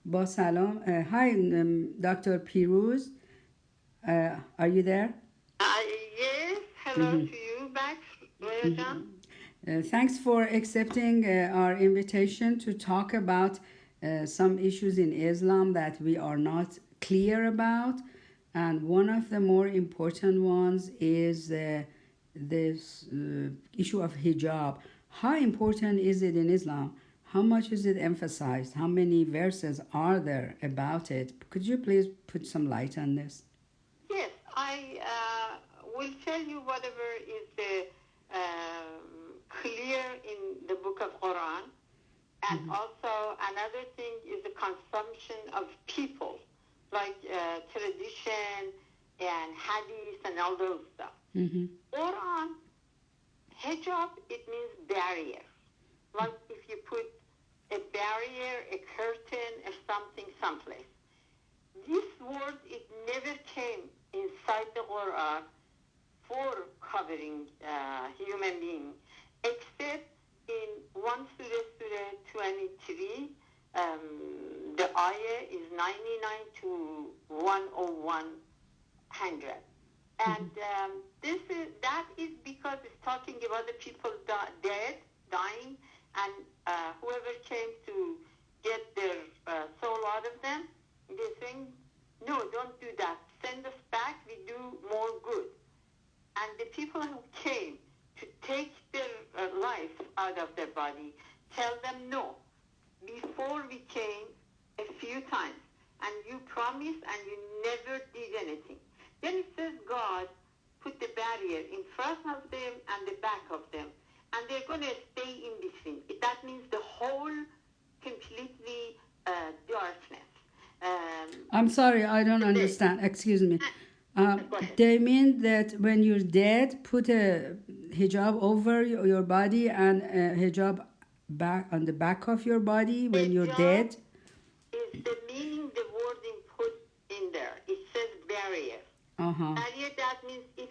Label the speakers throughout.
Speaker 1: با سلام. Hi, Dr. Piruz. Are you there?
Speaker 2: Yes, hello to you back, Roya John.
Speaker 1: Thanks for accepting our invitation to talk about some issues in Islam that we are not clear about. And one of the more important ones is this issue of hijab. How important is it in Islam? How much is it emphasized? How many verses are there about it? Could you please put some light on this?
Speaker 2: Yes, I will tell you whatever is clear in the book of Quran. And also another thing is the consumption of people, like tradition and hadith and all those stuff. Quran, hijab, it means barrier. Like if you put a barrier, a curtain, or something someplace. This word, it never came inside the Quran for covering human being, except in one surah, Surah 23, the ayah is 99 to 10100. And that is because it's talking about the people dead, dying, and whoever came to get their soul out of them, they're saying, no, don't do that. Send us back. We do more good. And the people who came to take their life out of their body tell them no. Before we came a few times, and you promised and you never did anything. Then it says God put the barrier in front of them and the back of them, and they're going to stay in between. That means the whole completely darkness.
Speaker 1: I'm sorry, I don't understand. Excuse me. They mean that when you're dead, put a hijab over your body and a hijab back on the back of your body when you're dead.
Speaker 2: Is the meaning the wording put in there? It says barrier. Barrier, that means if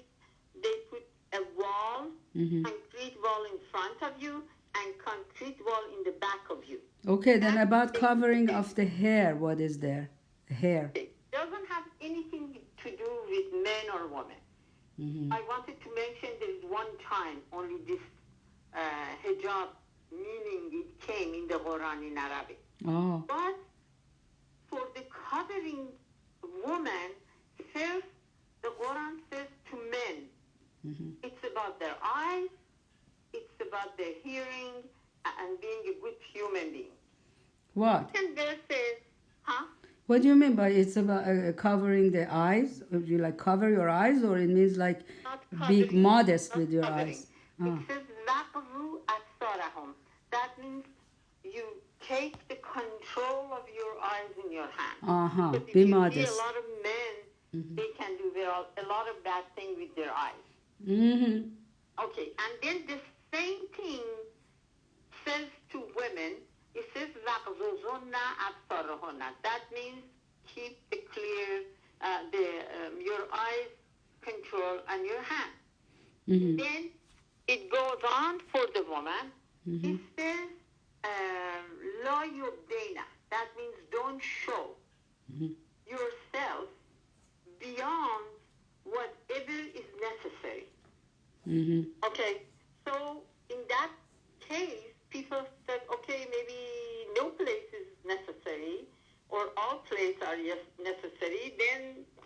Speaker 2: they put a wall, concrete wall in front of you and concrete wall in the back of you.
Speaker 1: Okay, then about covering of the hair, what is there? Hair.
Speaker 2: It doesn't have anything to do with men or women. I wanted to mention there is one time only this hijab meaning it came in the Quran in Arabic.
Speaker 1: Oh.
Speaker 2: But for the covering woman, first the Quran says to men, it's about their eyes, it's about their hearing, and being a good human being.
Speaker 1: What?
Speaker 2: And there says, huh?
Speaker 1: What do you mean by it's about covering the eyes? You like cover your eyes, or it means like be modest with your eyes?
Speaker 2: It says "Waqru asarahum." That means you take the control of your eyes in your hand.
Speaker 1: Be
Speaker 2: you
Speaker 1: modest.
Speaker 2: See a lot of men, they can do a lot of bad things with their eyes. Okay, and then the same thing says to women. It says "Waqzuzunna absarahunna." That means keep the clear, your eyes control on your hand. Then it goes on for the woman. It says, La yubdina. That means don't show yourself beyond whatever is necessary. Okay, so in that case, people said, okay, maybe no place is necessary, or all places are necessary. Then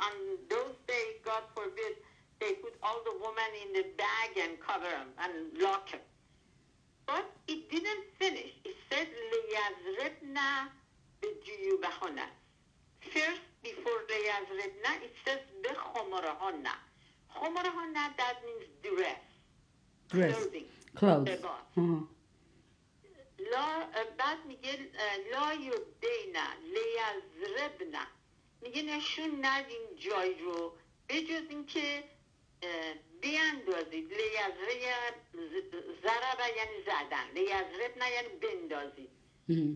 Speaker 2: on those days, God forbid, they put all the women in the bag and cover them and lock them. But it didn't finish. It said, لِيَزْرِبْنَا بِجُيُوبَهُنَّ. First, before لِيَزْرِبْنَا, it says بِخُمُرَهُنَّ. خُمُرَهُنَّ, that means dress. Clothing.
Speaker 1: Clothes.
Speaker 2: بعد میگه لا یبدینا لیزربنا، میگه نشون ندین جای رو بجز اینکه بیاندازید. ضربه یعنی زدن، لیزربنا یعنی بندازید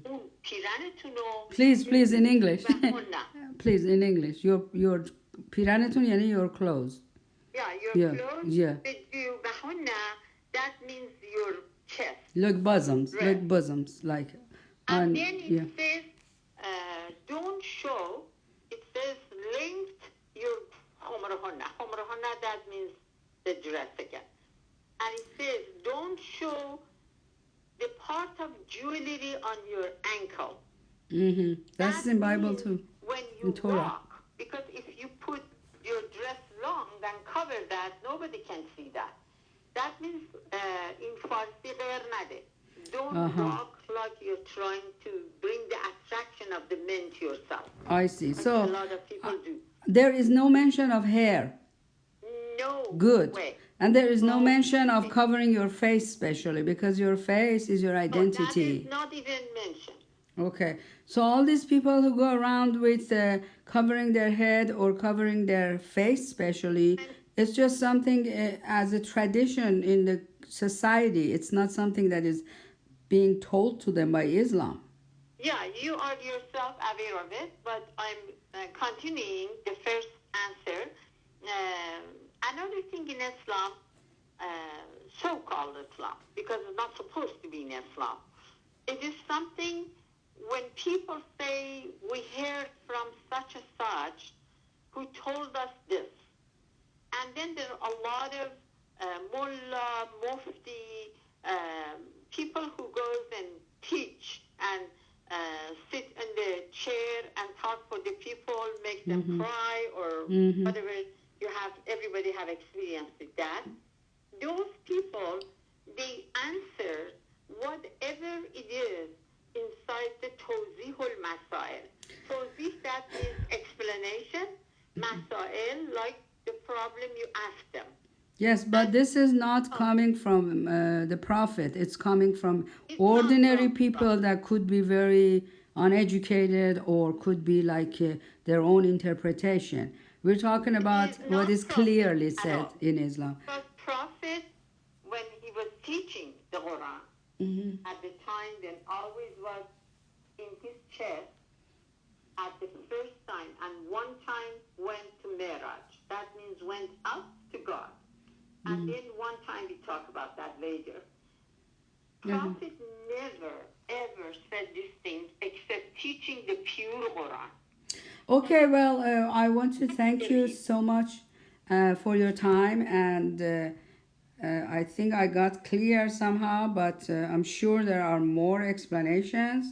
Speaker 2: اون پیرنتون رو.
Speaker 1: Please in English. Please in English. Your پیرنتون یعنی your clothes.
Speaker 2: Yeah, your clothes.
Speaker 1: Yeah.
Speaker 2: That means your chest.
Speaker 1: Like bosoms. Like bosoms. Like.
Speaker 2: And then it says
Speaker 1: That's
Speaker 2: That
Speaker 1: in Bible
Speaker 2: means
Speaker 1: too,
Speaker 2: when
Speaker 1: in
Speaker 2: you
Speaker 1: Torah.
Speaker 2: walk, because if you put your dress long, then cover that, nobody can see that. That means in Farsi غیر نده. Don't walk like you're trying to bring the attraction of the men to yourself.
Speaker 1: I see.
Speaker 2: Like a
Speaker 1: So
Speaker 2: lot of people do.
Speaker 1: there is no mention of hair.
Speaker 2: No
Speaker 1: Good.
Speaker 2: way.
Speaker 1: And there is no
Speaker 2: No
Speaker 1: mention of
Speaker 2: way.
Speaker 1: covering your face, especially because your face is your
Speaker 2: No, that
Speaker 1: identity.
Speaker 2: is not even mentioned.
Speaker 1: Okay, so all these people who go around with covering their head or covering their face, especially, it's just something as a tradition in the society. It's not something that is being told to them by Islam.
Speaker 2: Yeah, you are yourself aware of it, but I'm continuing the first answer. Another thing in Islam, so-called Islam, because it's not supposed to be in Islam, it is something when people say, we heard from such and such who told us this. And then there are a lot of mullah, mufti, people who goes and teach and sit in the chair and talk for the people, make them cry or whatever you have. Everybody have experience with that. Those people, they answer whatever it is inside the Tawzihul Masail. Tawzih, that means explanation. Masail, like the problem you ask them.
Speaker 1: Yes, but this is not coming from the Prophet. It's coming from
Speaker 2: It's
Speaker 1: ordinary
Speaker 2: not from
Speaker 1: people
Speaker 2: Prophet.
Speaker 1: that could be very uneducated or could be like their own interpretation. We're talking about
Speaker 2: It is
Speaker 1: what
Speaker 2: not
Speaker 1: is
Speaker 2: Prophet
Speaker 1: clearly
Speaker 2: at
Speaker 1: said
Speaker 2: all.
Speaker 1: in Islam.
Speaker 2: Because Prophet, when he was teaching the Quran, at the time, then always was in his chest at the first time, and one time went to Miraj. That means went up to God. And then one time we talk about that later. Prophet never, ever said these things except teaching the pure Quran.
Speaker 1: Okay, well, I want to thank you so much for your time, and I think I got clear somehow, but I'm sure there are more explanations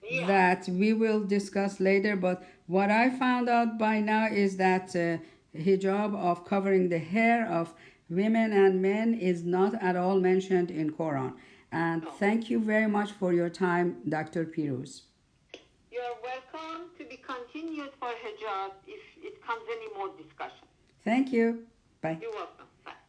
Speaker 2: Yeah.
Speaker 1: that we will discuss later. But what I found out by now is that hijab of covering the hair of women and men is not at all mentioned in Quran. And thank you very much for your time, Dr. Piruz.
Speaker 2: You are welcome to be continued for hijab if it comes any more discussion.
Speaker 1: Thank you. Bye.
Speaker 2: You're welcome.